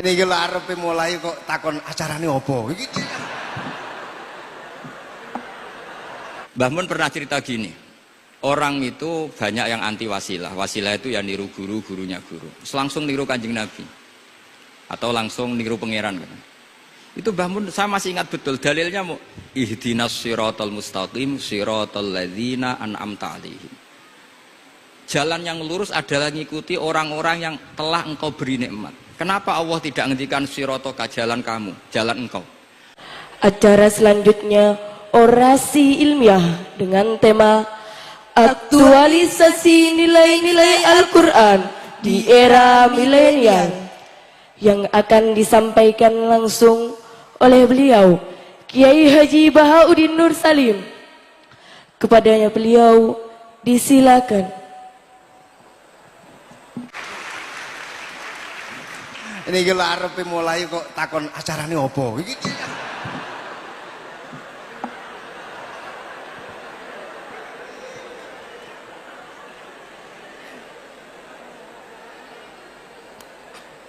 Niki lho arepe mulai kok takon acarane opo iki. Mbah Mun pernah cerita gini, orang itu banyak yang anti wasilah. Wasilah itu ya niru guru, gurunya guru. Terus langsung niru Kanjeng Nabi atau langsung niru pangeran kan. Itu Mbah Mun saya masih ingat betul dalilnya mau ihdinas siratal mustaqim siratal ladzina an'amta 'alaihim. Jalan yang lurus adalah mengikuti orang-orang yang telah engkau beri nikmat. Kenapa Allah tidak menghentikan siratoka jalan kamu, jalan engkau? Acara selanjutnya orasi ilmiah dengan tema aktualisasi nilai-nilai Al-Quran di era milenial yang akan disampaikan langsung oleh beliau Kiai Haji Bahauddin Nur Salim. Kepadanya beliau disilakan. Niki lho arepe mulai kok takon acarane opo iki.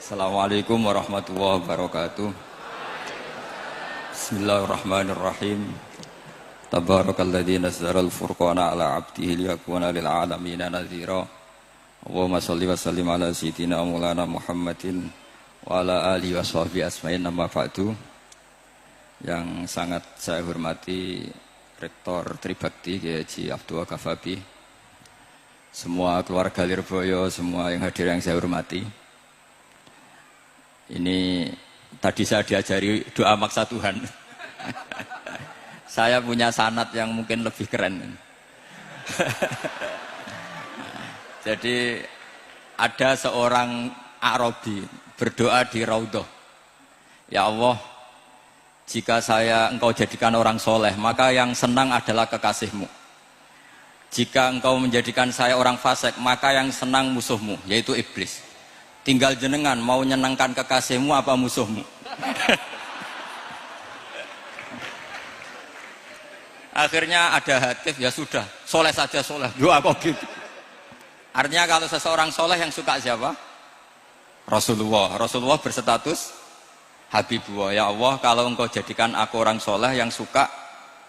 Assalamualaikum warahmatullahi wabarakatuh. Bismillahirrahmanirrahim. Tabarakalladzi nazzala al-furqana ala 'abdihi liyakuna lil 'alamina nadhira. Allahumma shalli wa sallim ala sayyidina maulana Muhammadin wa ala alihi wa sahbihi asma'in amma ba'du. Yang sangat saya hormati Rektor Tribakti Kiai Haji Abdul Ghafabi, semua keluarga Lirboyo, semua yang hadir yang saya hormati. Ini tadi saya diajari doa maksa Tuhan. Saya punya sanad yang mungkin lebih keren. Jadi ada seorang Arabi berdoa di Raudhah, ya Allah, jika engkau jadikan orang soleh, maka yang senang adalah kekasihmu. Jika engkau menjadikan saya orang fasik, maka yang senang musuhmu, yaitu iblis. Tinggal jenengan mau menyenangkan kekasihmu apa musuhmu. Akhirnya ada hatif, ya sudah, soleh saja soleh, doa kok gitu. Artinya kalau seseorang soleh yang suka siapa? Rasulullah. Rasulullah berstatus Habibullah. Ya Allah, kalau engkau jadikan aku orang soleh yang suka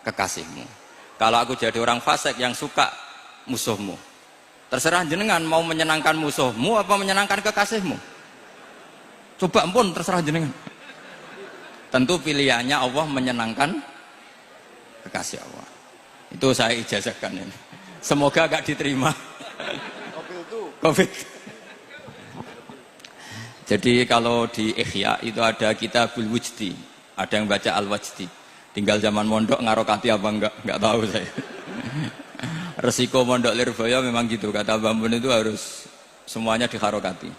kekasihmu, kalau aku jadi orang fasik yang suka musuhmu. Terserah jenengan mau menyenangkan musuhmu apa menyenangkan kekasihmu. Coba ampun, terserah jenengan. Tentu pilihannya Allah menyenangkan kekasih Allah. Itu saya ijazahkan ini. Semoga gak diterima. Covid. Jadi kalau di Ihya itu ada Kitabul Wujdi, ada yang baca Al-Wajdi. Tinggal zaman mondok ngarokati apa enggak tahu saya. Resiko mondok Lirboyo memang gitu, kata Mbah Mun itu harus semuanya diharokati.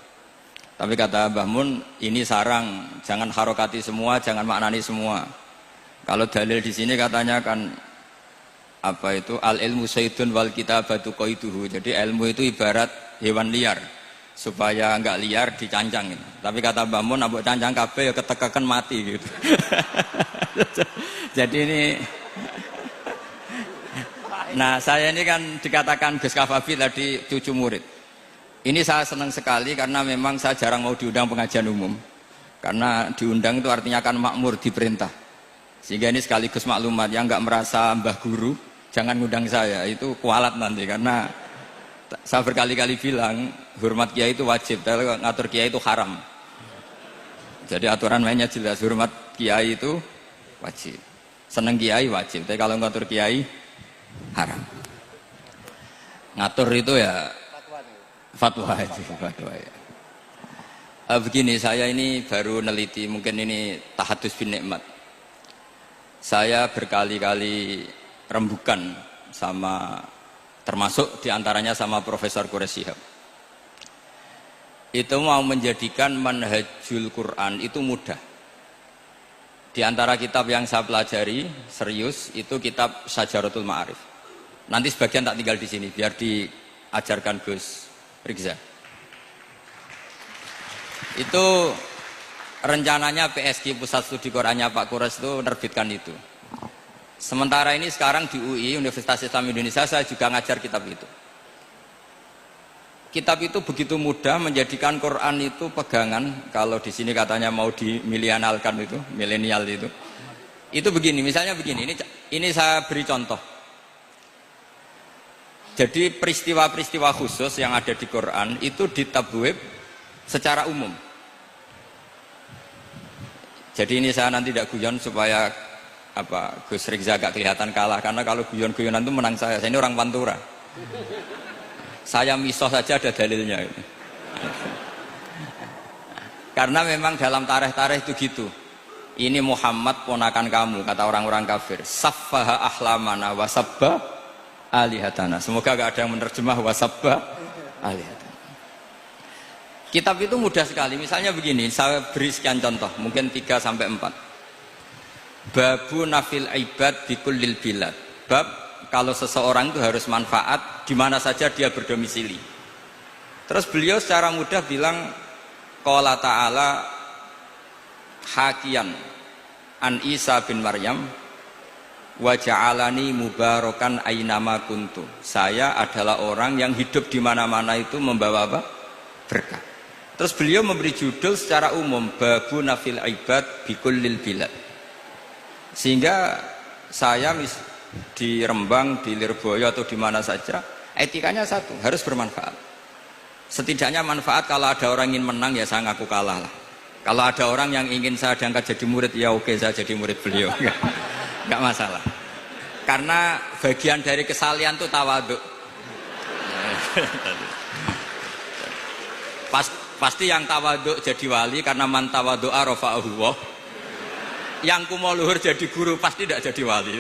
Tapi kata Mbah Mun ini sarang, jangan harokati semua, jangan maknani semua. Kalau dalil di sini katanya kan apa itu al ilmu sayyidun wal kitabatu qaiduhu. Jadi ilmu itu ibarat hewan liar, supaya enggak liar dicancang gitu. Tapi kata Mbah Mun ambek cancang kabeh ya ketekaken mati gitu. Jadi ini nah, saya ini kan dikatakan Gus Kafabi tadi cucu murid. Ini saya senang sekali karena memang saya jarang mau diundang pengajian umum. Karena diundang itu artinya kan makmur, diperintah. Sehingga ini sekaligus maklumat, yang nggak merasa mbah guru, jangan ngundang saya, itu kualat nanti. Karena saya berkali-kali bilang, hormat kiai itu wajib, tapi ngatur kiai itu haram. Jadi aturan mainnya jelas, hormat kiai itu wajib. Seneng kiai wajib, tapi kalau ngatur kiai, haram. Ngatur itu ya fatwa itu, fatwa ya. Begini, saya ini baru neliti, mungkin ini tahadus bin nikmat. Saya berkali-kali rembukan sama, termasuk diantaranya sama Profesor Quraish Shihab. Itu mau menjadikan manhajul Quran itu mudah. Di antara kitab yang saya pelajari serius itu kitab Syajaratul Ma'arif. Nanti sebagian tak tinggal di sini biar diajarkan Gus Rikza. Itu rencananya PSG Pusat Studi Qurannya Pak Quraish itu menerbitkan itu. Sementara ini sekarang di UI Universitas Islam Indonesia saya juga ngajar kitab itu. kitab itu begitu mudah menjadikan Quran itu pegangan. Kalau di sini katanya mau dimilenialkan itu, milenial itu. Itu begini, misalnya begini. Ini saya beri contoh. Jadi peristiwa-peristiwa khusus yang ada di Quran itu ditabwib secara umum. Jadi ini saya nanti tidak guyon supaya Gus Rizza gak kelihatan kalah, karena kalau guyon-guyonan itu menang saya. Saya ini orang Pantura. Saya misoh saja ada dalilnya. Karena memang dalam tarikh-tarikh itu gitu. Ini Muhammad ponakan kamu, kata orang-orang kafir. Saffaha ahlamana wasabba alihatana. Semoga gak ada yang menerjemah wasabba alihatana. Kitab itu mudah sekali. Misalnya begini, saya beri sekian contoh, mungkin 3-4. Babu nafil ibad bikullil bilad. Bab kalau seseorang itu harus manfaat di mana saja dia berdomisili. Terus beliau secara mudah bilang, qala ta'ala hakian an Isa bin Maryam wa ja'alani mubarakan ainama kuntu. Saya adalah orang yang hidup di mana-mana itu membawa apa? Berkah. Terus beliau memberi judul secara umum, babu nafil ibad bikullil bilad. Sehingga saya di Rembang, di Lirboyo atau di mana saja, etikanya satu, harus bermanfaat. Setidaknya manfaat. Kalau ada orang ingin menang ya saya ngaku kalah lah. Kalau ada orang yang ingin saya diangkat jadi murid, ya oke, saya jadi murid beliau. Enggak masalah. Karena bagian dari kesalian itu tawaduk. Pasti yang tawaduk jadi wali, karena man tawadu'a rafa'ahu Allah. Yang kumo luhur jadi guru pasti tidak jadi wali.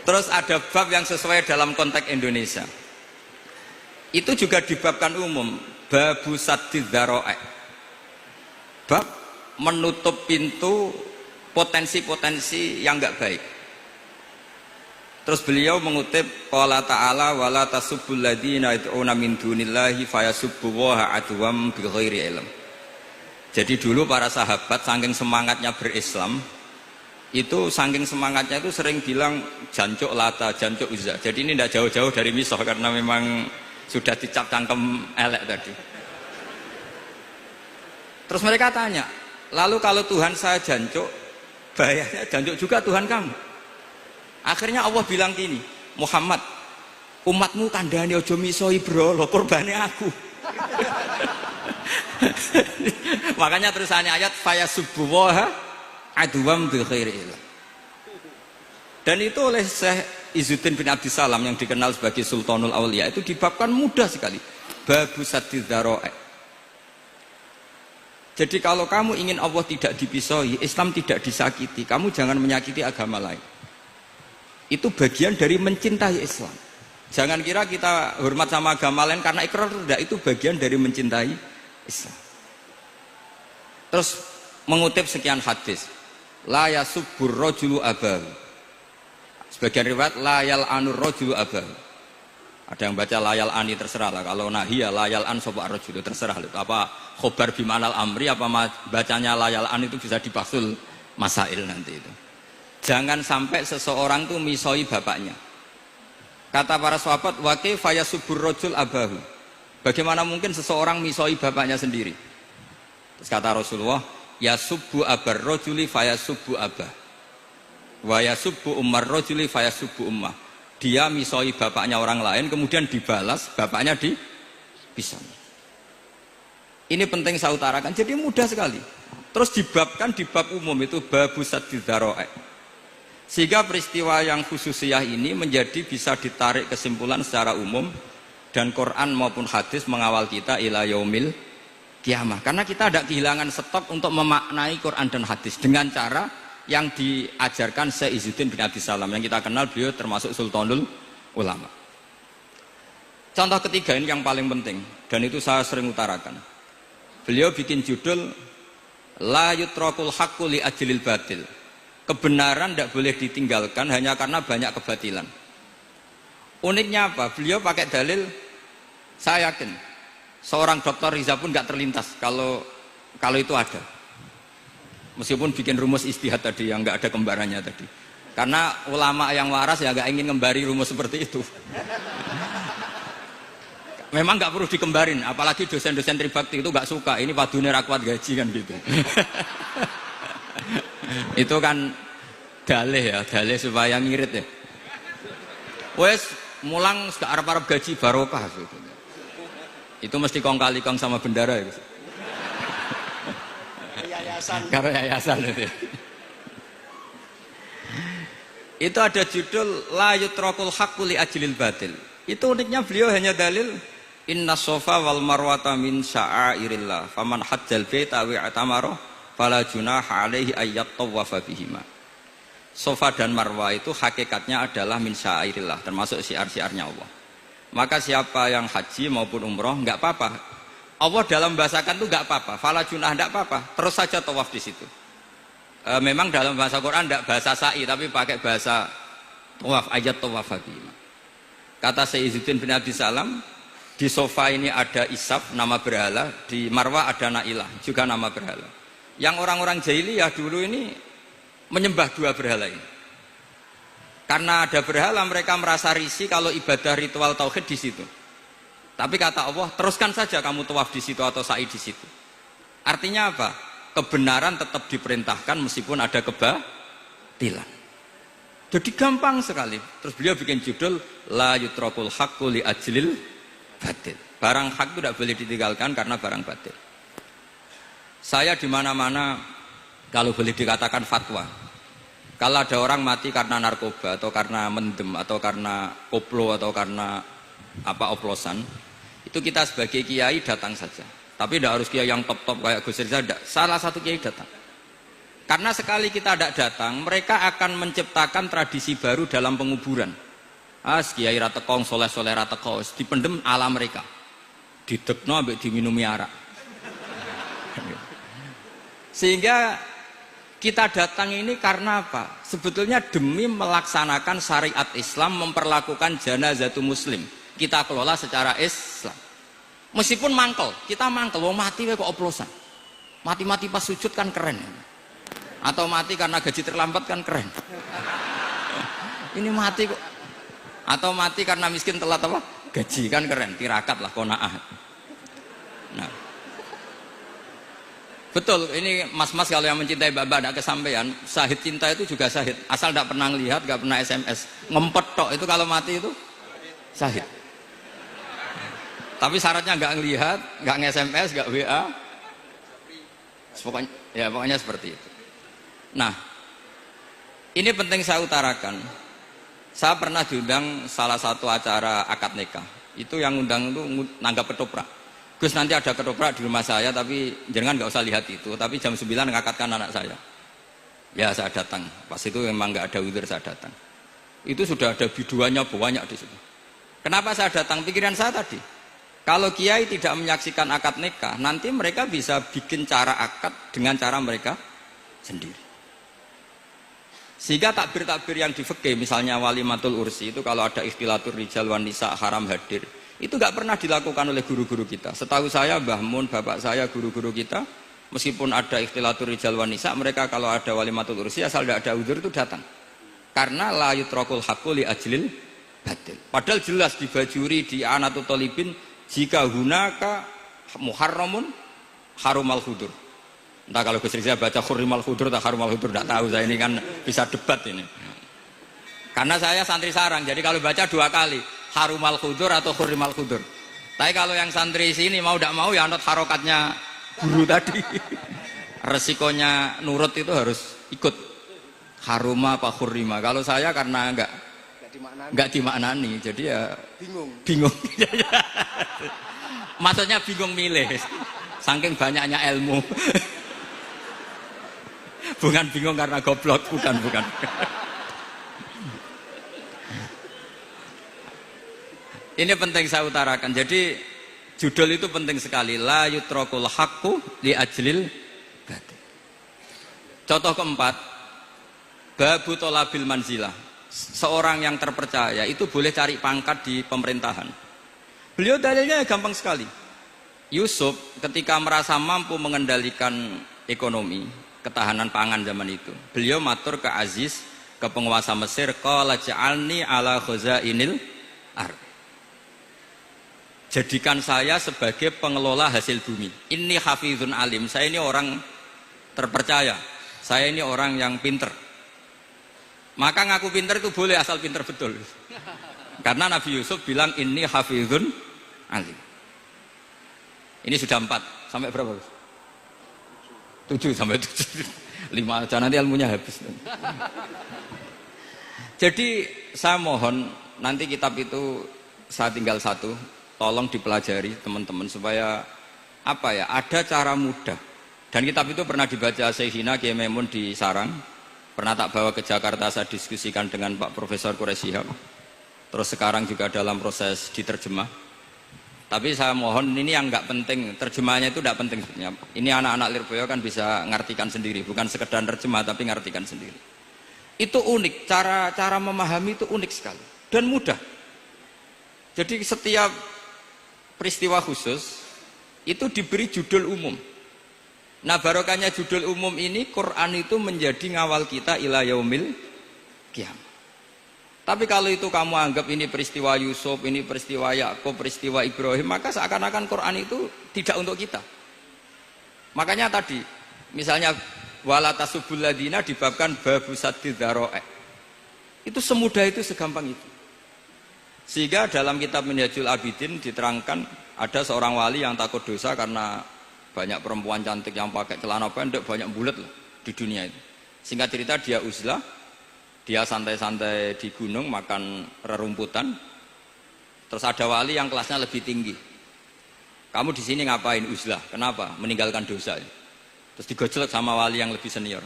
Terus ada bab yang sesuai dalam konteks Indonesia. Itu juga dibabkan umum, babu saddid dzara'i. Bab menutup pintu potensi-potensi yang enggak baik. Terus beliau mengutip qala ta'ala wala tasubbul ladzina yad'una min dunillahi fayasubbullaha adwam bighairi ilm. Jadi dulu para sahabat saking semangatnya berislam, itu saking semangatnya itu sering bilang jancuk Lata, jancuk Uzza. Jadi ini tidak jauh-jauh dari misoh, karena memang sudah dicap cangkem elek tadi. Terus mereka tanya, lalu kalau Tuhan saya jancuk, bahayanya jancuk juga Tuhan kamu. Akhirnya Allah bilang gini, Muhammad, umatmu kandhane aja misoi brolo, korbane aku. Makanya terusannya ayat fayasubbuha adwam bil khairi. Dan itu oleh Syekh Izzuddin bin Abdissalam yang dikenal sebagai Sultanul Aulia itu dibabkan mudah sekali. Babu saddid dzara'i. Jadi kalau kamu ingin Allah tidak dipisoi, Islam tidak disakiti, kamu jangan menyakiti agama lain. Itu bagian dari mencintai Islam. Jangan kira kita hormat sama agama lain karena ikrar, tidak. Itu bagian dari mencintai Islam. Terus mengutip sekian hadis, la yasubbur rajulu abahu. Sebagian riwayat la yal'anur rajulu abahu. Ada yang baca layal ani, terserah lah. Kalau nahiya layal an sopa rajulu, terserah lah. Apa khobar bimanal amri, apa bacanya layal an itu bisa dipasul masail nanti itu. Jangan sampai seseorang tuh misoi bapaknya. Kata para sahabat, wa kaifa yasubbur rajul abahu. Bagaimana mungkin seseorang misoi bapaknya sendiri? Terus kata Rasulullah, yasubbu abar rajuli fayasubbu abah. Wa yasubbu ummar rajuli fayasubbu ummah. Dia misoi bapaknya orang lain, kemudian dibalas bapaknya dipisoi. Ini penting saya utarakan. Jadi mudah sekali. Terus dibabkan di bab umum itu babu saddid dzara'i. Sehingga peristiwa yang khususiyah ini menjadi bisa ditarik kesimpulan secara umum, dan Quran maupun hadis mengawal kita ila yaumil kiamah. Karena kita tidak kehilangan stok untuk memaknai Quran dan hadis dengan cara yang diajarkan Syekh Izzuddin bin Abdissalam, yang kita kenal beliau termasuk Sultanul Ulama. Contoh ketiga ini yang paling penting, dan itu saya sering utarakan. Beliau bikin judul la yutrakul haqqu li ajlil batil. Kebenaran tidak boleh ditinggalkan hanya karena banyak kebatilan. Uniknya apa? Beliau pakai dalil, saya yakin seorang Dr. Riza pun nggak terlintas kalau itu ada. Meskipun bikin rumus istihad tadi yang nggak ada kembarannya tadi. Karena ulama yang waras ya nggak ingin ngembari rumus seperti itu. Memang nggak perlu dikembarin, apalagi dosen-dosen tribakti itu nggak suka. Ini padune ra kuat gaji kan gitu. Itu kan dalih ya, dalih supaya ngirit ya. Wes mulang gak arep-arep gaji barokah gitu. Itu mesti kong kali kong sama bendara gitu. Yayasan. Karena yayasan itu. Itu ada judul la yutrakul haqqu li ajlil batil. Itu uniknya beliau hanya dalil inna sofa wal marwata min sya'airillah faman hajjal baita wa atamara fala junaha alaihi ayyat tawafa bihima. Sofa dan marwah itu hakikatnya adalah min sya'airillah, termasuk syiar-syiarnya Allah. Maka siapa yang haji maupun umroh nggak apa-apa. Allah dalam bahasakan itu nggak apa-apa, fala junah nggak apa-apa, terus saja tawaf di situ. Memang dalam bahasa Quran tidak bahasa sa'i tapi pakai bahasa tawaf, ayat tawaf bihima. Kata Sayyiduddin bin Abi Salam, di sofa ini ada Isaf nama berhala, di marwah ada Nailah juga nama berhala. Yang orang-orang jahiliyah dulu ini menyembah dua berhala ini. Karena ada berhala mereka merasa risih kalau ibadah ritual tauhid di situ. Tapi kata Allah, teruskan saja kamu tawaf di situ atau sa'i di situ. Artinya apa? Kebenaran tetap diperintahkan meskipun ada kebatilan. Jadi gampang sekali. Terus beliau bikin judul la yutrakul haqqu li ajlil batil. Barang hak itu tidak boleh ditinggalkan karena barang batil. Saya di mana-mana kalau boleh dikatakan fatwa. Kalau ada orang mati karena narkoba atau karena mendem atau karena koplo atau karena oplosan, itu kita sebagai kiai datang saja. Tapi tidak harus kiai yang top-top kayak Gus Rizal, salah satu kiai datang. Karena sekali kita tidak datang, mereka akan menciptakan tradisi baru dalam penguburan. Kiai ratekong, soleh-soleh ratekong, dipendem ala mereka. Didekno ambek diminumi arak. Sehingga kita datang ini karena apa? Sebetulnya demi melaksanakan syariat Islam, memperlakukan janazatu muslim. Kita kelola secara Islam. Meskipun mangkel, kita mangkel, wong mati kok oplosan. Mati-mati pas sujud kan keren. Atau mati karena gaji terlambat kan keren. Ini mati kok. Atau mati karena miskin telat apa? Gaji kan keren, tirakat lah qanaah. Nah. Betul, ini mas-mas kalau yang mencintai mbak-mbak ada kesampaian, syahid cinta itu juga syahid. Asal tidak pernah lihat, tidak pernah SMS. Ngempet tok itu kalau mati itu syahid. Tapi syaratnya nggak ngelihat, nggak nge-SMS, nggak WA. Pokoknya seperti itu. Nah, ini penting saya utarakan. Saya pernah diundang salah satu acara akad nikah. Itu yang undang itu nanggap ketoprak. Gus nanti ada ketoprak di rumah saya, tapi jangan nggak usah lihat itu. Tapi jam 9 ngakatkan anak saya. Ya saya datang. Pas itu memang nggak ada udzur saya datang. Itu sudah ada biduannya banyak di situ. Kenapa saya datang? Pikiran saya tadi. Kalau kiai tidak menyaksikan akad nikah, nanti mereka bisa bikin cara akad dengan cara mereka sendiri. Sehingga takbir-takbir yang di fikih, misalnya walimatul ursi itu kalau ada ikhtilatur rijal wan nisa haram hadir, itu nggak pernah dilakukan oleh guru-guru kita. Setahu saya Mbah Mun, bapak saya, guru-guru kita, meskipun ada ikhtilatur rijal wan nisa, mereka kalau ada walimatul ursi asal tidak ada udzur itu datang. Karena la yutrakul haqqu li ajlil batil. Padahal jelas di Bajuri, di Anatut Talibin, jika hunaka muharramun harumal khudur. Entah kalau Gus Rizal baca hurrimal khudur atau harumal khudur, tidak tahu. Saya ini kan bisa debat ini. Karena saya santri sarang, jadi kalau baca 2 kali harumal khudur atau hurrimal khudur. Tapi kalau yang santri sini mau tidak mau ya anut harokatnya guru tadi. Resikonya nurut itu harus ikut haruma apa hurrima. Kalau saya karena enggak dimaknani, jadi ya bingung. Maksudnya bingung milih, saking banyaknya ilmu. Bukan bingung karena goblok, bukan. Ini penting saya utarakan. Jadi judul itu penting sekali. La yutrakul haqqu li ajlil batil. Contoh keempat, babu tolabil manzilah. Seorang yang terpercaya itu boleh cari pangkat di pemerintahan. Beliau dalilnya gampang sekali. Yusuf ketika merasa mampu mengendalikan ekonomi, ketahanan pangan zaman itu, beliau matur ke Aziz, ke penguasa Mesir, qala ja'alni ala khazainil ardh. Jadikan saya sebagai pengelola hasil bumi. Inni hafizun alim. Saya ini orang terpercaya. Saya ini orang yang pinter. Maka ngaku pinter itu boleh asal pinter betul. Karena Nabi Yusuf bilang inni hafizun alim. Ini sudah 4. Sampai berapa? 7 sampai 7. 5 aja nanti ilmunya habis. Jadi saya mohon nanti kitab itu saya tinggal 1. Tolong dipelajari teman-teman supaya apa ya, ada cara mudah. Dan kitab itu pernah dibaca Syekhina Kiai Maimun di Sarang, pernah tak bawa ke Jakarta, saya diskusikan dengan Pak Profesor Quraisy Shihab. Terus sekarang juga dalam proses diterjemah. Tapi saya mohon ini yang nggak penting, terjemahannya itu nggak penting sebenarnya. Ini anak-anak Lirboyo kan bisa ngartikan sendiri, bukan sekedar terjemah tapi ngartikan sendiri. Itu unik, cara memahami itu unik sekali dan mudah. Jadi setiap peristiwa khusus itu diberi judul umum. Nah barokahnya judul umum ini, Quran itu menjadi ngawal kita ila yaumil qiyamah. Tapi kalau itu kamu anggap ini peristiwa Yusuf, ini peristiwa Yakub, peristiwa Ibrahim, maka seakan-akan Quran itu tidak untuk kita. Makanya tadi misalnya wala tasubul ladina dibabkan babu saddid dzara'i. Itu semudah itu, segampang itu. Sehingga dalam kitab Minhajul Abidin diterangkan ada seorang wali yang takut dosa karena banyak perempuan cantik yang pakai celana pendek, banyak bulat loh di dunia itu. Singkat cerita dia uzlah, dia santai-santai di gunung makan rerumputan. Terus ada wali yang kelasnya lebih tinggi. Kamu di sini ngapain uzlah? Kenapa? Meninggalkan dosa. Terus digojlok sama wali yang lebih senior.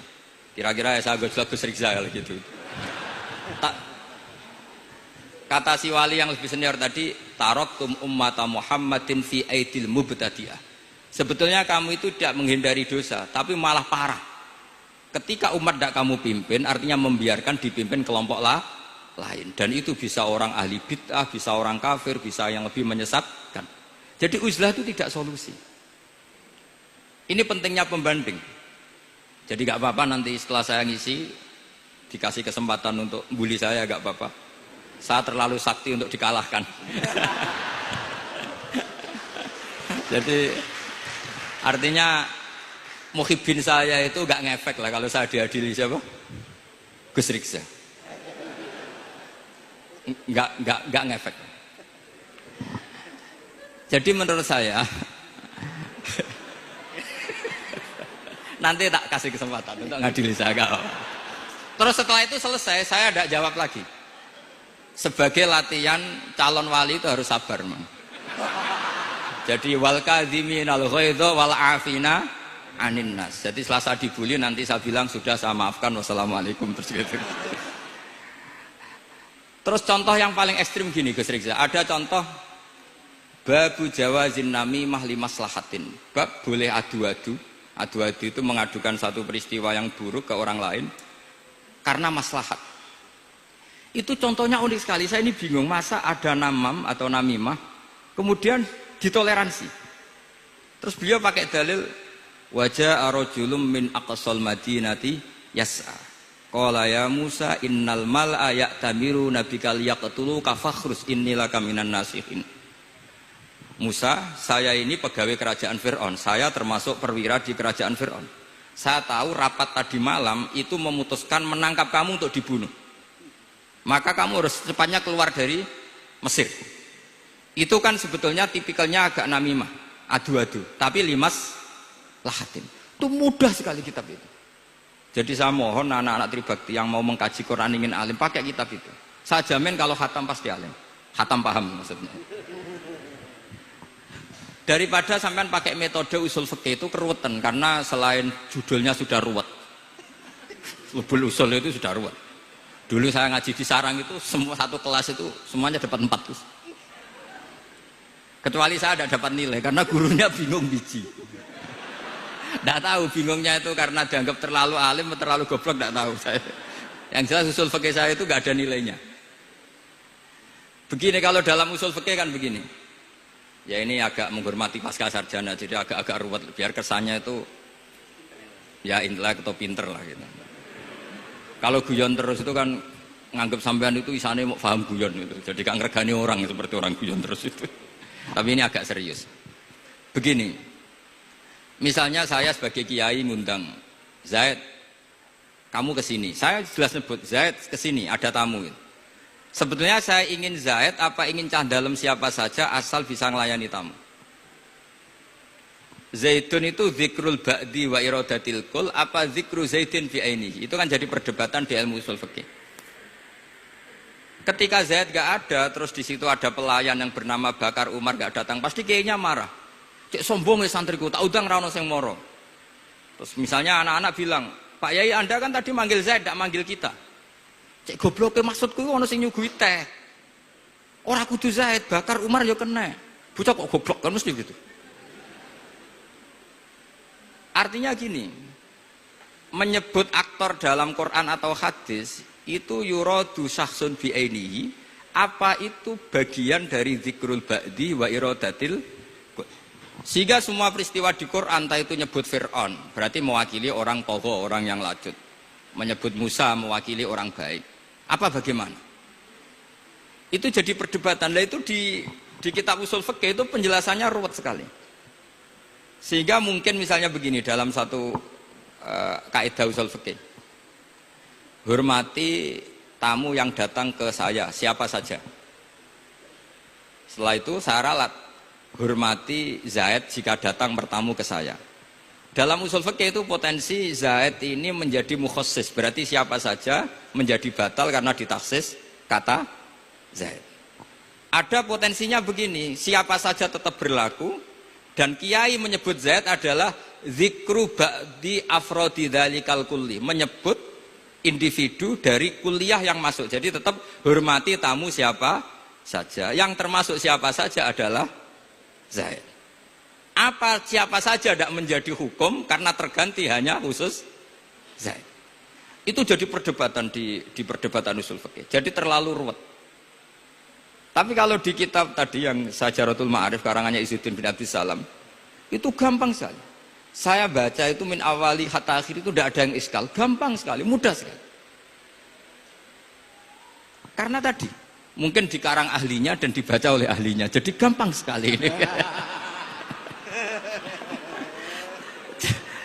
Kira-kira saya gojlok Gus Rizal gitu. Kata si wali yang lebih senior tadi, taraktum ummata Muhammadin fi aidil mubtadi'ah. Sebetulnya kamu itu tidak menghindari dosa, tapi malah parah. Ketika umat tidak kamu pimpin, artinya membiarkan dipimpin kelompok lain. Dan itu bisa orang ahli bid'ah, bisa orang kafir, bisa yang lebih menyesatkan. Jadi uzlah itu tidak solusi. Ini pentingnya pembanding. Jadi gak apa-apa nanti setelah saya ngisi, dikasih kesempatan untuk bully saya, gak apa-apa. Saya terlalu sakti untuk dikalahkan. Jadi artinya muhibin saya itu gak ngefek lah kalau saya diadili siapa? Gus Riksa. Gak ngefek. Jadi menurut saya nanti tak kasih kesempatan untuk ngadili saya. Terus setelah itu selesai, saya tidak jawab lagi. Sebagai latihan calon wali itu harus sabar, man. Jadi wal kadhiminal ghaidha wal afina anin nas. Jadi setelah saya dibully nanti saya bilang sudah, saya maafkan, wassalamualaikum, terus gitu. Terus contoh yang paling ekstrim gini Gus Rizal, ada contoh babu jawazin namimah limaslahatin. Bab boleh adu-adu. Adu-adu itu mengadukan satu peristiwa yang buruk ke orang lain karena maslahat. Itu contohnya unik sekali. Saya ini bingung, masa ada namam atau namimah kemudian ditoleransi. Terus beliau pakai dalil wajah arojulum min aqsal madinati yas'a qala ya Musa innal mal'a ya'tamiru nabikal yaqtulu kafakhrus innilaka minan nasihin. Musa, saya ini pegawai kerajaan Fir'aun, saya termasuk perwira di kerajaan Fir'aun. Saya tahu rapat tadi malam itu memutuskan menangkap kamu untuk dibunuh. Maka kamu harus secepatnya keluar dari Mesir. Itu kan sebetulnya tipikalnya agak namimah, adu-adu, tapi limas lahatin. Itu mudah sekali kitab itu. Jadi saya mohon anak-anak Tribakti yang mau mengkaji Quran ingin alim, pakai kitab itu. Saya jamin kalau khatam pasti alim. Khatam paham maksudnya. Daripada sampean pakai metode usul fikih itu keruwetan, karena selain judulnya sudah ruwet. Lubul usul itu sudah ruwet. Dulu saya ngaji di Sarang itu semua satu kelas itu semuanya dapat 4 terus. Kecuali saya tidak dapat nilai karena gurunya bingung biji. Tidak tahu bingungnya itu karena dianggap terlalu alim atau terlalu goblok, tidak tahu saya. Yang jelas usul fikih saya itu nggak ada nilainya. Begini kalau dalam usul fikih kan begini. Ya ini agak menghormati pasca sarjana, jadi agak-agak ruwet biar kesannya itu ya intelek atau pinter lah gitu. Kalau guyon terus itu kan nganggap sampean itu isane mau paham guyon itu. Jadi gak ngergani orang seperti orang guyon terus itu. Tapi ini agak serius. Begini, misalnya saya sebagai kiai ngundang Zaid, kamu kesini. Saya jelas nyebut Zaid kesini, ada tamu. Sebetulnya saya ingin Zaid apa ingin cah dalam siapa saja asal bisa melayani tamu. Zaidun itu zikrul ba'di wa iradatil kul apa zikru Zaidin fi ainihi. Itu kan jadi perdebatan di ilmu usul fikih. Ketika Zaid gak ada, terus di situ ada pelayan yang bernama Bakar Umar gak datang, pasti kayaknya marah. Cek sombong ya santriku, tak udang rano sing moro. Terus misalnya anak-anak bilang, Pak Yai Anda kan tadi manggil Zaid, gak manggil kita. Cek goblok maksudku ono sing nyuguhi teh. Ora kudu Zaid, Bakar Umar ya kena. Bocah kok goblok kan mesti gitu. Artinya gini, menyebut aktor dalam Quran atau hadis itu yuradu syakhsun bi'ainihi, apa itu bagian dari zikrul ba'di wa iradatil. Sehingga semua peristiwa di Quran, entah itu nyebut Fir'aun berarti mewakili orang togo, orang yang lajut, menyebut Musa mewakili orang baik, apa bagaimana itu jadi perdebatan. Lah itu di kitab usul fikih itu penjelasannya ruwet sekali. Sehingga mungkin misalnya begini dalam satu kaidah usul fikih, hormati tamu yang datang ke saya siapa saja. Setelah itu saya ralat, hormati Zaid jika datang bertamu ke saya. Dalam usul fikih itu potensi Zaid ini menjadi mukhassis, berarti siapa saja menjadi batal karena ditaksis kata Zaid. Ada potensinya begini, siapa saja tetap berlaku. Dan kiai menyebut Zaid adalah zikru ba'di afrodi dzalikal kulli, menyebut individu dari kuliah yang masuk. Jadi tetap hormati tamu siapa saja. Yang termasuk siapa saja adalah Zaid. Apa siapa saja tidak menjadi hukum karena terganti hanya khusus Zaid. Itu jadi perdebatan di perdebatan usul fikih. Jadi terlalu ruwet. Tapi kalau di kitab tadi yang Sajaratul Ma'arif karangannya Izzuddin bin Abdus Salam, itu gampang sekali. Saya baca itu min awali hatta akhir itu tidak ada yang iskal, gampang sekali, mudah sekali. Karena tadi mungkin dikarang ahlinya dan dibaca oleh ahlinya, jadi gampang sekali ini.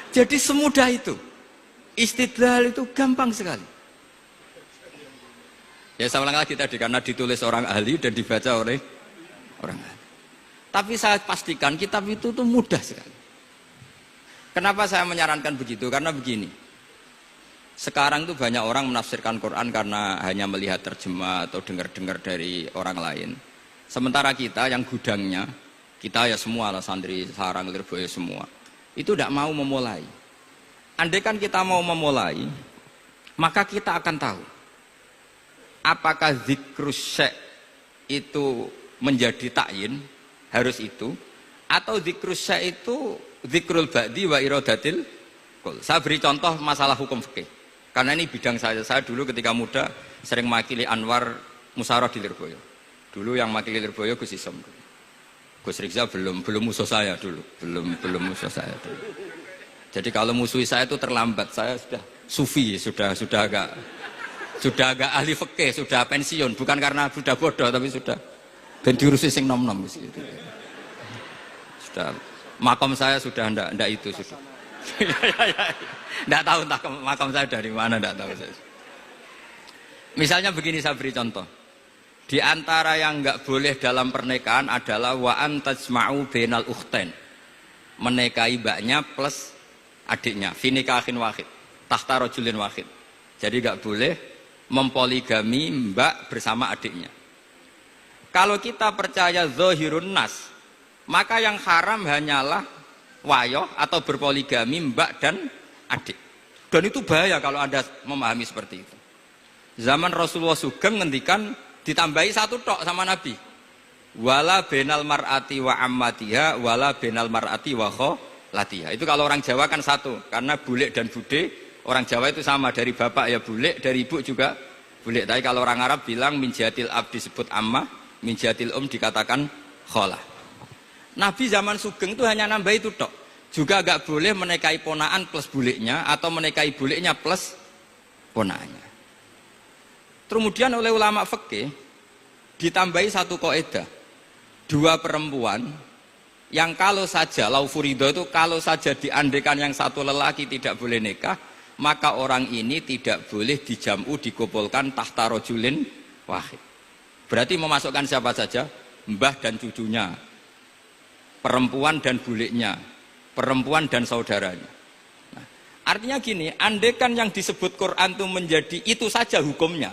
Jadi semudah itu. Istidlal itu gampang sekali. Ya saya ulang lagi tadi, karena ditulis orang ahli dan dibaca oleh orang ahli. Tapi saya pastikan kitab itu tuh mudah sekali. Kenapa saya menyarankan begitu? Karena begini, sekarang tuh banyak orang menafsirkan Quran karena hanya melihat terjemah atau dengar-dengar dari orang lain. Sementara kita yang gudangnya, kita ya semua lah santri sarang Lirboyo semua, itu tidak mau memulai. Andai kan kita mau memulai, maka kita akan tahu apakah zikrus syekh itu menjadi takyin, harus itu, atau zikrus syekh itu zikrul ba'di wa iradatil kul. Saya beri contoh masalah hukum fikih, karena ini bidang saya. Saya dulu ketika muda sering makili Anwar Musyawarah di Lirboyo. Dulu yang makili Lirboyo Gus Isom, Gus Rizal belum musuh saya dulu, belum musuh saya dulu. Jadi kalau musuhi saya itu terlambat, saya sudah sufi, sudah agak ahli fikih, sudah pensiun, bukan karena sudah bodoh, tapi sudah ben diurusi sing nom-nom gitu. Sudah makam saya sudah ndak itu sudah. Ndak tahu entah makam saya dari mana, ndak tahu saya. Misalnya begini, saya beri contoh. Di antara yang nggak boleh dalam pernikahan adalah wa antajma'u bainal ukhtain. Menikahi mbaknya plus adiknya, fi nikahin wahid, tahta rajulin wahid. Jadi nggak boleh mempoligami mbak bersama adiknya. Kalau kita percaya zahirun nas, maka yang haram hanyalah wayoh atau berpoligami mbak dan adik. Dan itu bahaya kalau Anda memahami seperti itu. Zaman Rasulullah Sugeng ngendikan ditambahi satu tok sama Nabi. Wala benal mar'ati wa ammatiha wala benal mar'ati wa kholatiha. Itu kalau orang Jawa kan satu, karena bulik dan bude orang Jawa itu sama, dari bapak ya bulik, dari ibu juga bulik. Tapi kalau orang Arab bilang min jatil ab disebut ammah, min jatil dikatakan kholah. Nabi zaman Sugeng itu hanya nambah itu tok. Juga agak boleh menikahi ponaan plus buliknya atau menikahi buliknya plus ponakanya. Kemudian oleh ulama fikih ditambahi satu kaidah, dua perempuan yang kalau saja laufurido itu kalau saja diandekan yang satu lelaki tidak boleh nikah, maka orang ini tidak boleh dijamu dikumpulkan tahta rojulin wahid. Berarti memasukkan siapa saja? Mbah dan cucunya, perempuan dan buliknya, perempuan dan saudaranya. Nah, artinya gini, andekan yang disebut Quran itu menjadi itu saja hukumnya,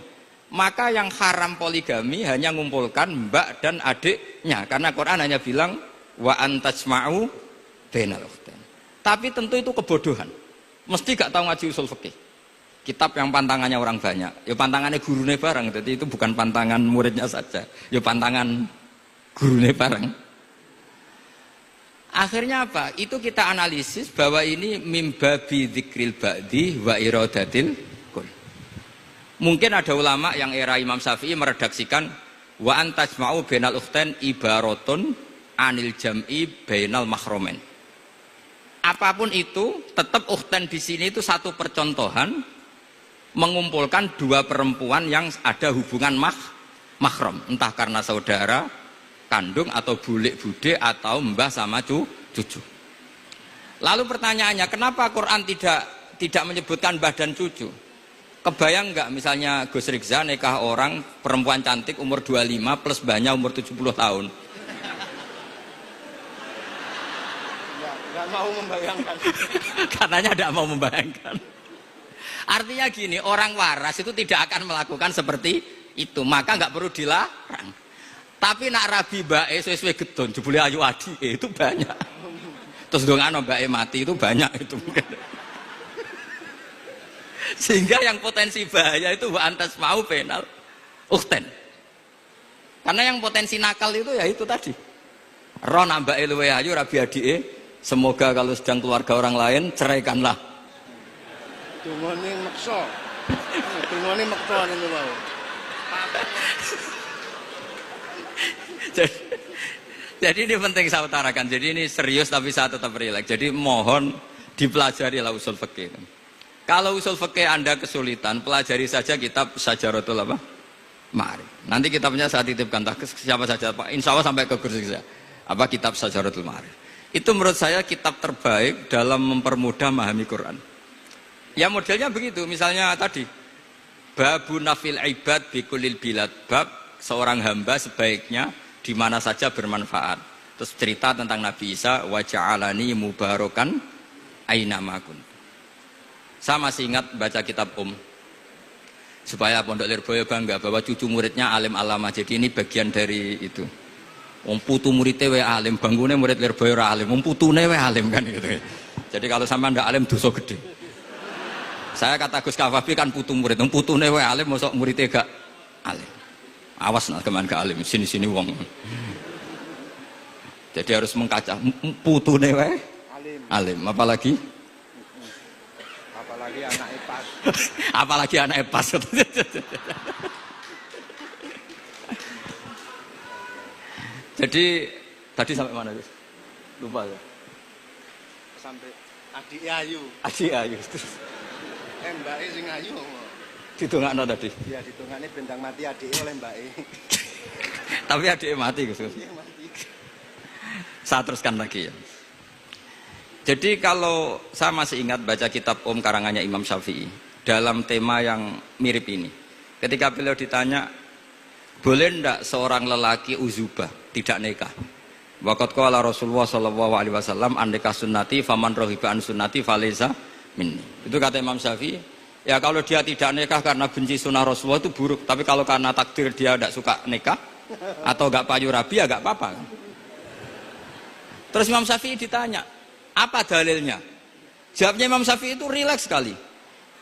maka yang haram poligami hanya mengumpulkan mbak dan adiknya, karena Quran hanya bilang wa antajma'u bainal ukhtain. Tapi tentu itu kebodohan. Mesti gak tahu ngaji usul fikih. Kitab yang pantangannya orang banyak, ya pantangannya gurune bareng. Jadi itu bukan pantangan muridnya saja, ya pantangan gurune bareng. Akhirnya apa? Itu kita analisis bahwa ini mimbabi dzikril ba'di wa iradatil kul. Mungkin ada ulama yang era Imam Syafi'i meredaksikan wa antajma'u bainal ukhtain ibaratun anil jam'i bainal mahromen. Apapun itu, tetap ukhtain di sini itu satu percontohan mengumpulkan dua perempuan yang ada hubungan mahram, entah karena saudara kandung atau bulik bude atau mbah sama cucu. Lalu pertanyaannya, kenapa Quran tidak menyebutkan mbah dan cucu? Kebayang nggak misalnya Gus Rizza nikah orang perempuan cantik umur 25 plus mbahnya umur 70 tahun? Nggak mau membayangkan. Karenanya tidak mau membayangkan. Artinya gini, orang waras itu tidak akan melakukan seperti itu, maka nggak perlu dilarang. Tapi nak rabi bae sesuai gedon, jebule ayu adi itu banyak. Terus dongano bae mati itu banyak itu mungkin. Sehingga yang potensi bahaya itu wa antas mau penal ukhten. Karena yang potensi nakal itu ya itu tadi. Ro nambake luwe ayu rabi adike, semoga kalau sedang keluarga orang lain ceraikanlah. Dungane meksa. Dungane meksa niku wae. Jadi ini penting saya utarakan. Jadi ini serius tapi saya tetap rileks. Jadi mohon dipelajari lah usul fikih. Kalau usul fikih Anda kesulitan, pelajari saja kitab Syajaratul apa? Ma'arif. Nanti kitabnya saya titipkan ke siapa saja Pak. Insya Allah sampai ke kursi saya. Apa kitab Syajaratul Ma'arif. Itu menurut saya kitab terbaik dalam mempermudah memahami Quran. Ya modelnya begitu, misalnya tadi babu nafil ibad bikulil bilad, bab seorang hamba sebaiknya di mana saja bermanfaat. Terus cerita tentang Nabi Isa wa ja'alani mubarakan aina ma kuntu. Saya masih ingat baca kitab supaya Pondok Lirboyo bangga bahwa cucu muridnya alim alama. Jadi ini bagian dari itu. Wong putu muridnya we alim, bangunnya murid Lirboyo ora alim, wong putune we alim kan gitu. Jadi kalau sampean ndak alim dosa gede. Saya kata Gus Kafabi kan putu murid, putune wae alim mosok muridé gak alim. Awas nak keman gak alim, sini-sini wong. Jadi harus mengkaca putune wae alim, apalagi Anak pas. apalagi anak pas. Jadi tadi sampai mana Gus? Lupa ya. Sampai adik ayu. Adik ayu. Mbake sing ayu. Ditungakno tadi. Iya, ditungane bentang mati adike oleh mbake. Tapi adike mati Gus. Iya, mati. Saya teruskan lagi ya. Jadi kalau saya masih ingat baca kitab karangannya Imam Syafi'i dalam tema yang mirip ini. Ketika beliau ditanya, boleh ndak seorang lelaki uzubah tidak nikah? Waqat qala Rasulullah sallallahu alaihi wasallam andika sunnati faman rohiba an sunnati falaysa minni. Itu kata Imam Syafi'i. Ya kalau dia tidak nikah karena benci sunnah Rasulullah itu buruk. Tapi kalau karena takdir dia tidak suka nikah atau gak payu rabi ya gak apa-apa. Terus Imam Syafi'i ditanya, apa dalilnya? Jawabnya Imam Syafi'i itu rileks sekali.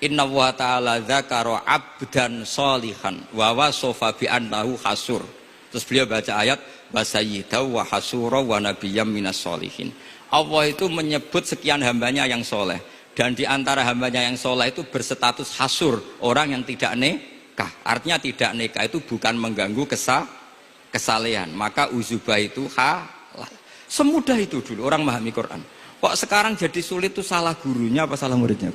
Inna wa ta'ala dzakara abdan sholihan wa wasofa bi annahu hasur. Terus beliau baca ayat wa sayyidaw wa hasura wa nabiyyam minas sholihin. Allah itu menyebut sekian hambanya yang soleh, dan di antara hambanya yang soleh itu berstatus hasur, orang yang tidak nikah. Artinya tidak nikah itu bukan mengganggu kesalehan, maka uzubah itu halal. Semudah itu dulu orang memahami Quran. Kok sekarang jadi sulit itu salah gurunya apa salah muridnya?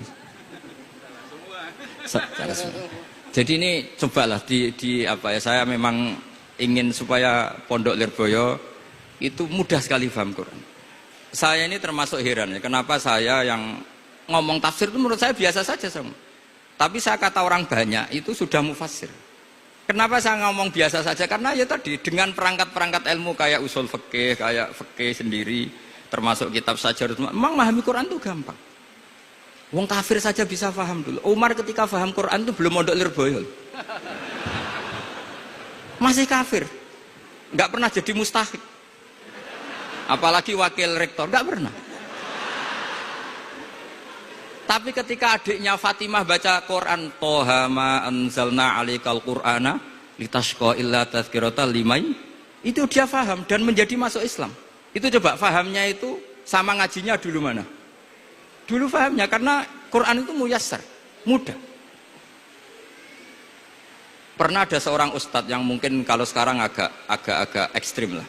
Jadi ini cobalah di apa ya, saya memang ingin supaya Pondok Lirboyo itu mudah sekali paham Quran. Saya ini termasuk heran ya, kenapa saya yang ngomong tafsir itu menurut saya biasa saja sama. Tapi saya kata orang banyak itu sudah mufassir. Kenapa saya ngomong biasa saja? Karena ya tadi dengan perangkat-perangkat ilmu kayak usul fikih, kayak fikih sendiri, termasuk kitab Sajarut, memang memahami Quran itu gampang. Wong kafir saja bisa paham dulu. Umar ketika paham Quran itu belum mondok Lirboyo. Masih kafir. Nggak pernah jadi mustahik. Apalagi wakil rektor, nggak pernah. Tapi ketika adiknya Fatimah baca Quran, Toha ma anzalna alikal Qur'ana litashqa illa tazkiratal limai, itu dia paham dan menjadi masuk Islam. Itu coba fahamnya itu sama ngajinya dulu mana? Dulu fahamnya karena Quran itu muyassar, mudah. Pernah ada seorang ustadz yang mungkin kalau sekarang agak ekstrim lah.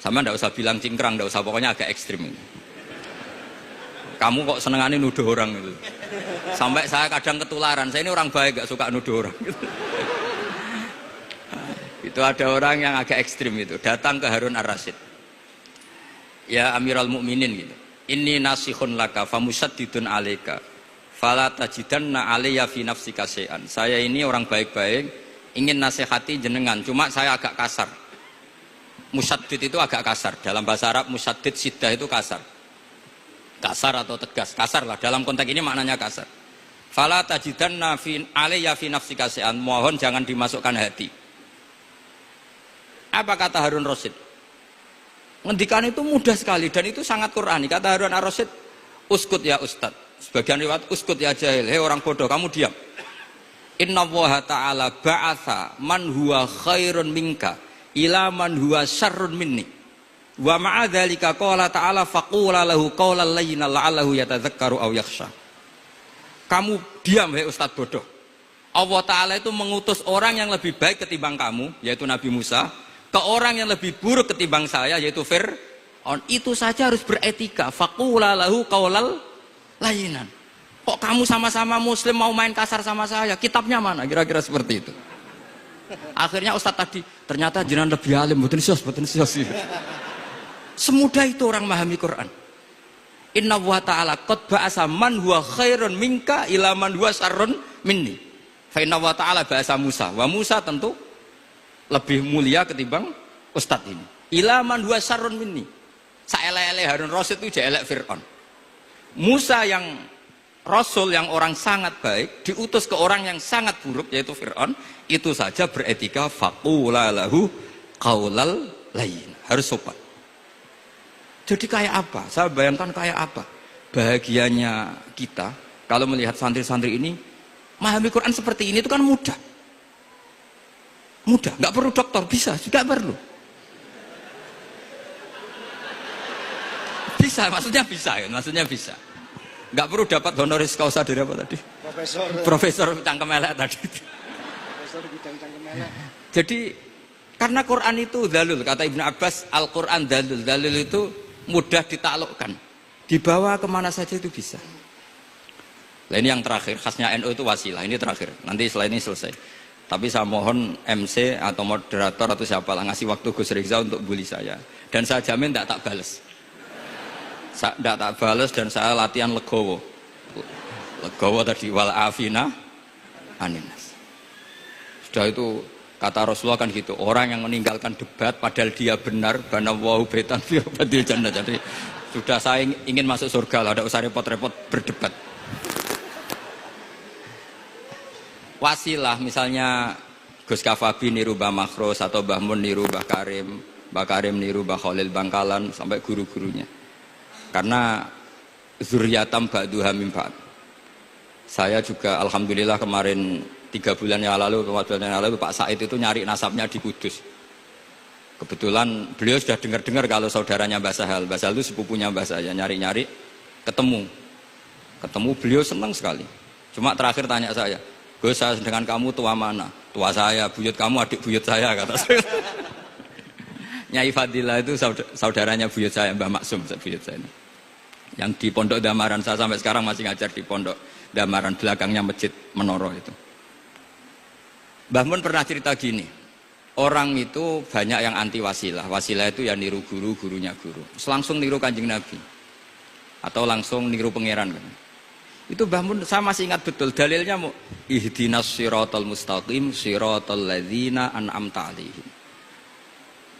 Sama ndak usah bilang cingkrang, ndak usah, pokoknya agak ekstrim. Kamu kok senengannya nuduh orang itu. Sampai saya kadang ketularan. Saya ini orang baik, gak suka nuduh orang. Itu ada orang yang agak ekstrim itu, datang ke Harun Ar-Rasyid. Ya Amirul Mukminin gitu. Inni nasihun laka famusaddidun alaika fala tajidanna alayya fi nafsika syai'an. Saya ini orang baik-baik, ingin nasihati jenengan, cuma saya agak kasar. Musaddid itu agak kasar. Dalam bahasa Arab musaddid siddah itu kasar. Kasar atau tegas, kasar lah. Dalam konteks ini maknanya kasar. Fala tajidanna fi alayya fi nafsika syai'an. Mohon jangan dimasukkan hati. Apa kata Harun Rasyid? Ngendikan itu mudah sekali dan itu sangat Qur'ani. Kata Harun Ar-Rasyid, uskut ya ustad. Sebagian riwayat, uskut ya jahil. Hei orang bodoh, kamu diam. Inna Allaha ta'ala ba'atha man huwa khairun minka ila man huwa syarrun minni. Wa ma'adzalika qala ta'ala faqula lahu qawlan layyinan la'allahu yatadzakkaru aw yakhsha. Kamu diam, hei ustad bodoh. Allah Ta'ala itu mengutus orang yang lebih baik ketimbang kamu, yaitu Nabi Musa, ke orang yang lebih buruk ketimbang saya, yaitu Fir'aun. Itu saja harus beretika. Faqula lahu qaulal layyinan. Kok kamu sama-sama muslim mau main kasar sama saya? Kitabnya mana? Kira-kira seperti itu. Akhirnya Ustadz tadi, ternyata jenengan lebih alim, mboten sios. Semudah itu orang memahami Quran. Inna wa ta'ala qad ba'asa man huwa khairun minka ila man huwa syarrun minni. Fa inna wa ta'ala ba'asa Musa. Wa Musa tentu lebih mulia ketimbang Ustadz ini. Ila man huwa syarrun minni. Saelek-elek Harun Rasyid itu jelek Fir'aun. Musa yang Rasul yang orang sangat baik diutus ke orang yang sangat buruk yaitu Fir'aun, itu saja beretika faqula lahu qaulal layyin. Harus sopan. Jadi kayak apa? Saya bayangkan kayak apa bahagianya kita kalau melihat santri-santri ini memahami Quran seperti ini. Itu kan mudah, nggak perlu dokter, bisa, juga perlu, bisa, maksudnya bisa, nggak perlu dapat honoris causa dari apa tadi? Profesor cangkem elek tadi. Profesor bidang cangkem elek. Jadi karena Quran itu dalil, kata Ibnu Abbas, Al-Quran dalil itu mudah ditaklukkan, dibawa kemana saja itu bisa. Nah ini yang terakhir, khasnya NU itu wasilah. Ini terakhir, nanti setelah ini selesai. Tapi saya mohon MC atau moderator atau siapa lah ngasih waktu Gus Rizal untuk bully saya. Dan saya jamin tidak tak balas. Tidak tak balas dan saya latihan legowo. Legowo tadi wal afina aninas. Sudah itu kata Rasulullah kan gitu. Orang yang meninggalkan debat padahal dia benar, banawahu betan fi badil jannah. Jadi sudah saya ingin masuk surga lah, tidak usah repot-repot berdebat. Wasilah misalnya Gus Kafabi niru Mbah Makhros atau Mbah Mun niru Mbah Karim niru Mbah Khalil Bangkalan sampai guru-gurunya. Karena zuriyatam ba'duha min ba'd. Saya juga alhamdulillah kemarin 3 bulan yang lalu, 4 bulan yang lalu Pak Said itu nyari nasabnya di Kudus. Kebetulan beliau sudah dengar-dengar kalau saudaranya Mbah Sahal. Mbah Sahal itu sepupunya Mbah saya, nyari-nyari ketemu beliau senang sekali. Cuma terakhir tanya saya, Gus, saya dengan kamu tua mana? Tua saya, buyut kamu adik buyut saya, kata saya. Nyai Fadilah itu saudaranya buyut saya, Mbah Maksum, buyut saya. Yang di Pondok Damaran, saya sampai sekarang masih ngajar di Pondok damaran belakangnya masjid Menoro itu. Mbah Mun pernah cerita gini, orang itu banyak yang anti wasilah. Wasilah itu ya niru guru, gurunya guru. Langsung niru Kanjeng Nabi atau langsung niru pangeran kan. Itu Mbah Mun saya masih ingat betul dalilnya mau ihdinas siratal mustaqim siratal ladzina an'amta 'alaihim.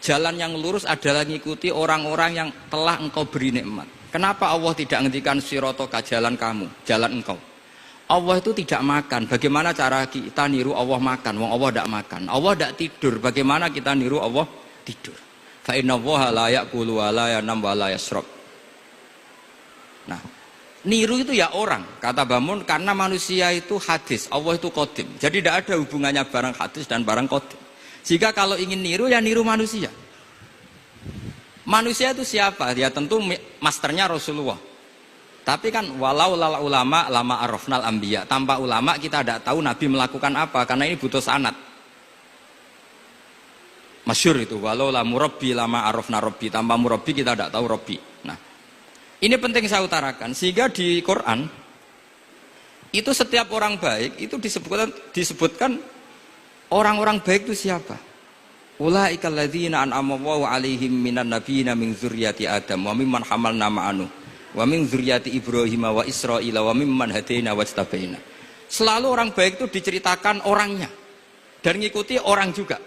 Jalan yang lurus adalah mengikuti orang-orang yang telah engkau beri nikmat. Kenapa Allah tidak ngendikan siratoka jalan kamu, jalan engkau? Allah itu tidak makan. Bagaimana cara kita niru Allah makan? Wong Allah tidak makan. Allah tidak tidur. Bagaimana kita niru Allah tidur? Fa innallaha la ya'kulu wa la yanam wa la yashrab. Nah, niru itu ya orang, kata Bamun, karena manusia itu hadis, Allah itu qadim. Jadi tidak ada hubungannya barang hadis dan barang qadim. Jika kalau ingin niru ya niru manusia. Manusia itu siapa? Ya tentu masternya Rasulullah. Tapi kan walau lala ulama lama arafnal anbiya. Tanpa ulama kita tidak tahu Nabi melakukan apa, karena ini butuh sanad. Masyhur itu walau la murabbi lama arafna rabbi. Tanpa murabbi kita tidak tahu rabbi. Nah, ini penting saya utarakan, sehingga di Quran itu setiap orang baik itu disebutkan orang-orang baik itu siapa? Ulaikal ladzina an'ama Allahu 'alaihim minan nabiyina min dzurriyyati Adam wa mimman hamalna ma'anu wa min dzurriyyati Ibrahim wa Israila wa mimman hadaina wajtabaina. Selalu orang baik itu diceritakan orangnya dan ngikuti orang juga.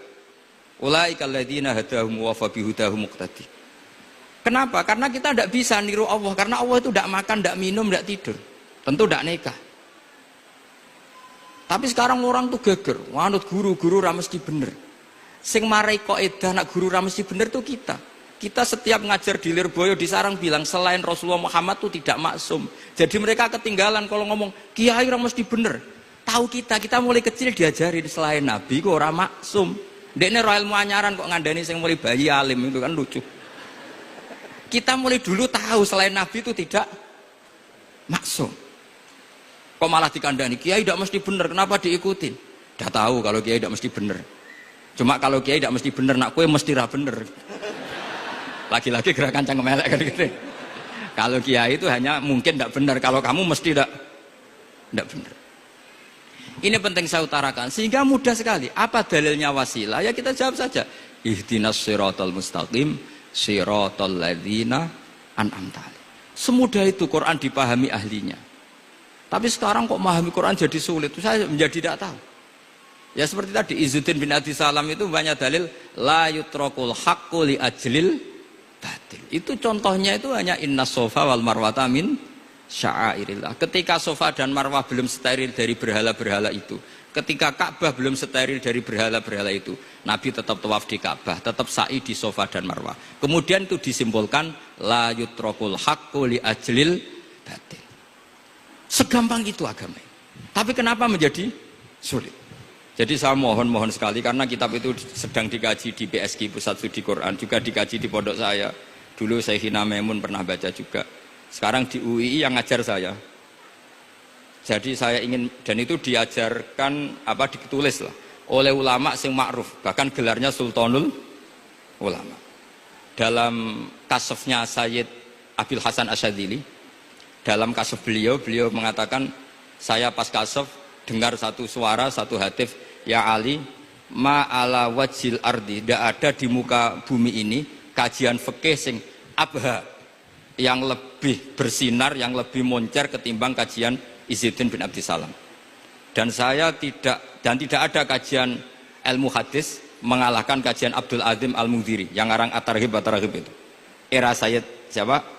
Ulaikal ladzina hadahum wa fa bihudahum muqtadi. Kenapa? Karena kita tidak bisa niru Allah, karena Allah itu tidak makan, tidak minum, tidak tidur, tentu tidak nikah. Tapi sekarang orang tuh geger, wanut guru ra mesti bener. Sing marai kaidah nak guru ra mesti bener tuh kita. Kita setiap ngajar di Lirboyo di Sarang bilang selain Rasulullah Muhammad tuh tidak maksum. Jadi mereka ketinggalan kalau ngomong kiai ra mesti bener. Tahu kita mulai kecil diajarin selain Nabi kok ora maksum. Dekne ro ilmu anyaran kok ngandani sing mulai bayi alim itu kan lucu. Kita mulai dulu tahu selain Nabi itu tidak maksum. Kok malah dikandani kiai tidak mesti bener, kenapa diikutin? Udah tahu kalau kiai tidak mesti bener. Cuma kalau kiai tidak mesti bener, nak kue mesti ra bener. Lagi-lagi gerakan cangkem elek kan gitu. Kalau kiai itu hanya mungkin tidak bener, kalau kamu mesti tidak bener. Ini penting saya utarakan sehingga mudah sekali. Apa dalilnya wasilah? Ya kita jawab saja. Ihdinas siratal mustaqim siratal ladzina an'amta 'alaihim. Semudah itu Quran dipahami ahlinya. Tapi sekarang kok memahami Quran jadi sulit. Saya menjadi tidak tahu. Ya seperti tadi Izzuddin bin Abdi Salam itu banyak dalil la yutrakul haqqu li ajlil batil. Itu contohnya itu hanya innas sofa wal marwata min sya'airillah. Ketika sofa dan marwah belum steril dari berhala-berhala itu, ketika Ka'bah belum steril dari berhala-berhala itu, Nabi tetap tawaf di Ka'bah, tetap sa'i di sofa dan marwah. Kemudian itu disimbolkan la yutrakul haqqu li ajlil batil. Segampang itu agama. Tapi kenapa menjadi sulit? Jadi saya mohon sekali karena kitab itu sedang dikaji di PSQ Pusat Studi Quran, juga dikaji di pondok saya. Dulu Syekhina Maimun pernah baca juga. Sekarang di UII yang ngajar saya. Jadi saya ingin, dan itu diajarkan ditulis lah oleh ulama sing ma'ruf, bahkan gelarnya Sultanul Ulama. Dalam kasafnya Sayyid Abil Hasan Asyadzili, dalam kasaf beliau mengatakan, saya pas kasaf dengar satu suara, satu hatif, ya Ali, ma'ala wajil ardi, tidak ada di muka bumi ini kajian fikih sing abha, yang lebih bersinar, yang lebih moncer ketimbang kajian Izzuddin bin Abdi Salam. Dan tidak ada kajian ilmu hadis mengalahkan kajian Abdul Azim Al-Mundhiri yang ngarang At-Targhib itu. Era Sayyid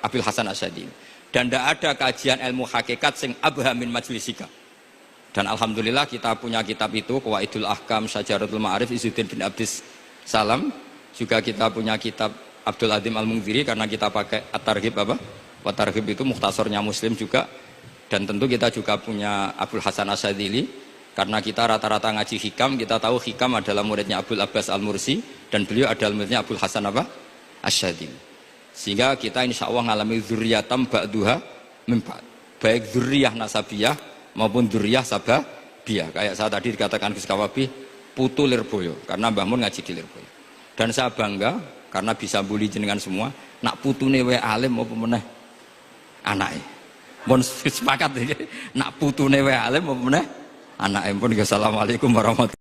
Abil Hasan Asyadzili. Dan tidak ada kajian ilmu hakikat sing abha min majlisika. Dan alhamdulillah kita punya kitab itu, Qawaidul Ahkam Syajaratul Ma'arif Izzuddin bin Abdi Salam. Juga kita punya kitab Abdul Azim Al-Mundhiri karena kita pakai At-Targhib At-Targhib itu mukhtasornya Muslim juga. Dan tentu kita juga punya Abul Hasan Asyadzili karena kita rata-rata ngaji hikam, kita tahu hikam adalah muridnya Abul Abbas Al-Mursi dan beliau adalah muridnya Abul Hasan Asyadzili. Sehingga kita insya Allah ngalami dzurriyatam ba'duha min ba'd. Baik dzurriyah nasabiyah maupun dzurriyah sababiyah. Kayak saya tadi dikatakan Gus Kawabi putu Lirboyo karena Mbah Mun ngaji di Lirboyo. Dan saya bangga karena bisa bully jenengan semua, nak putune wae alim apa meneh anake. Mun sepakat iki nak putune wae alim apa meneh anake pun. Assalamualaikum warahmatullahi